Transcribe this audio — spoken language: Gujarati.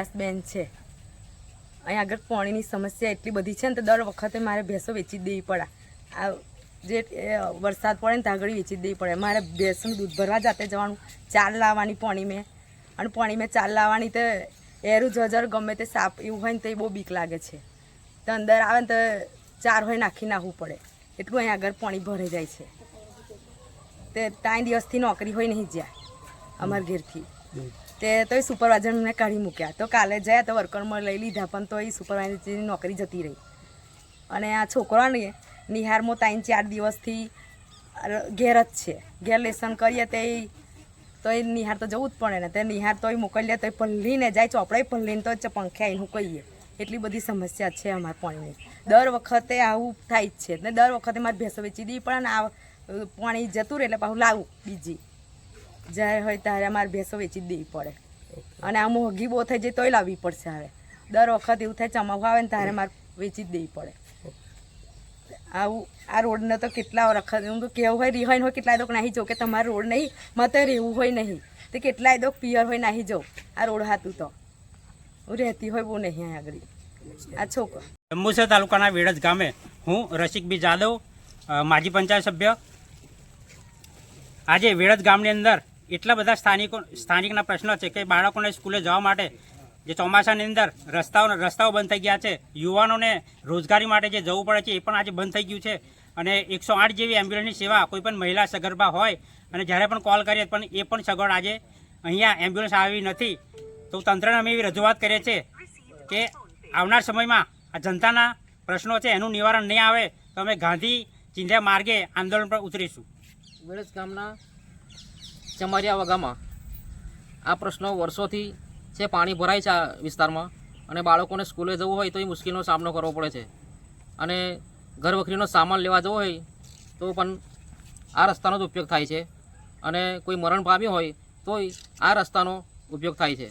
કૈલાસબેન છે. અહીં આગળ પાણીની સમસ્યા એટલી બધી છે ને તો દર વખતે મારે ભેંસો વેચી જ દેવી પડે. આ જે વરસાદ પડે ને ત્યાં આગળ વેચી જ દેવી પડે. મારે ભેંસનું દૂધ ભરવા જાતે જવાનું, ચાલ લાવવાની પાણી મેં, અને પાણી મેં ચાલ લાવવાની તો એરું જજર ગમે તે સાપ એવું હોય ને તો એ બહુ બીક લાગે છે. તો અંદર આવે ને તો ચાર હોય નાખી નાખવું પડે, એટલું અહીં આગળ પાણી ભરાઈ જાય છે. તે 3 દિવસથી નોકરી હોય નહીં જ્યાં અમારા ઘેરથી તે તો એ સુપરવાઇઝરને કાઢી મૂક્યા. તો કાલે જાય તો વર્કરમાં લઈ લીધા પણ તો એ સુપરવાઇઝરની નોકરી જતી રહી. અને આ છોકરાને નિહારમાં 3-4 દિવસથી ઘેર જ છે. ઘેર લેસન કરીએ તો એ નિહાર તો જવું જ પડે ને. તે નિહાર તોય મોકલીએ તો એ પલ્લીને જાય, ચોપડાય પલ્લીને તો પંખે આવીને કહીએ. એટલી બધી સમસ્યા છે અમારા પાણીની. દર વખતે આવું થાય જ છે ને. દર વખતે મારે ભેંસો વેચી દેવી પડે ને આ પાણી જતું રહે એટલે પાછું લાવું બીજી. જ્યારે હોય ત્યારે અમારે ભેંસો વેચી જ દેવી પડે. અને આ મોંઘી બહુ થઈ જાય તોય લાવવી પડશે. હવે દર વખત એવું થાય ચમાવું આવે ને ત્યારે મારે વેચી જ દેવી પડે. આવું આ રોડને તો કેટલા વખત હું તો કેવું હોય રિહાઈન હોય કેટલાય દોક નાહી જાઉં કે તમારે રોડ નહીં મારે રહેવું હોય નહીં તો કેટલાય દોક પિયર હોય નાહી જાઉં. આ રોડ હાતું તો હું રહેતી હોય બહુ નહીં અહીં આગળ. આ છોકરો જંબુસર તાલુકાના વેડજ ગામે હું રસિકબી જાદવ, માજી પંચાયત સભ્ય. આજે વેડજ ગામની અંદર એટલા બધા સ્થાનિકના પ્રશ્નો છે કે બાળકોને સ્કૂલે જવા માટે જે ચોમાસાની અંદર રસ્તાઓ બંધ થઈ ગયા છે. યુવાનોને રોજગારી માટે જે જવું પડે છે એ પણ આજે બંધ થઈ ગયું છે. અને 108 જેવી એમ્બ્યુલન્સની સેવા કોઈ પણ મહિલા સગર્ભા હોય અને જ્યારે પણ કોલ કરીએ પણ એ પણ સગવડ આજે અહીંયા એમ્બ્યુલન્સ આવી નથી. તો તંત્રને અમે એવી રજૂઆત કરીએ છીએ કે આવનાર સમયમાં આ જનતાના પ્રશ્નો છે એનું નિવારણ નહીં આવે તો અમે ગાંધી ચિંધ્યા માર્ગે આંદોલન પર ઉતરીશું. વેડજ ગામના ચમારિયા વગામાં આ પ્રશ્નો વર્ષોથી છે. પાણી ભરાય છે આ વિસ્તારમાં અને બાળકોને સ્કૂલે જવું હોય તો એ મુશ્કેલીનો સામનો કરવો પડે છે. અને ઘર વખરીનો સામાન લેવા જવો હોય તો પણ આ રસ્તાનો જ ઉપયોગ થાય છે. અને કોઈ મરણ પામ્યું હોય તોય આ રસ્તાનો ઉપયોગ થાય છે.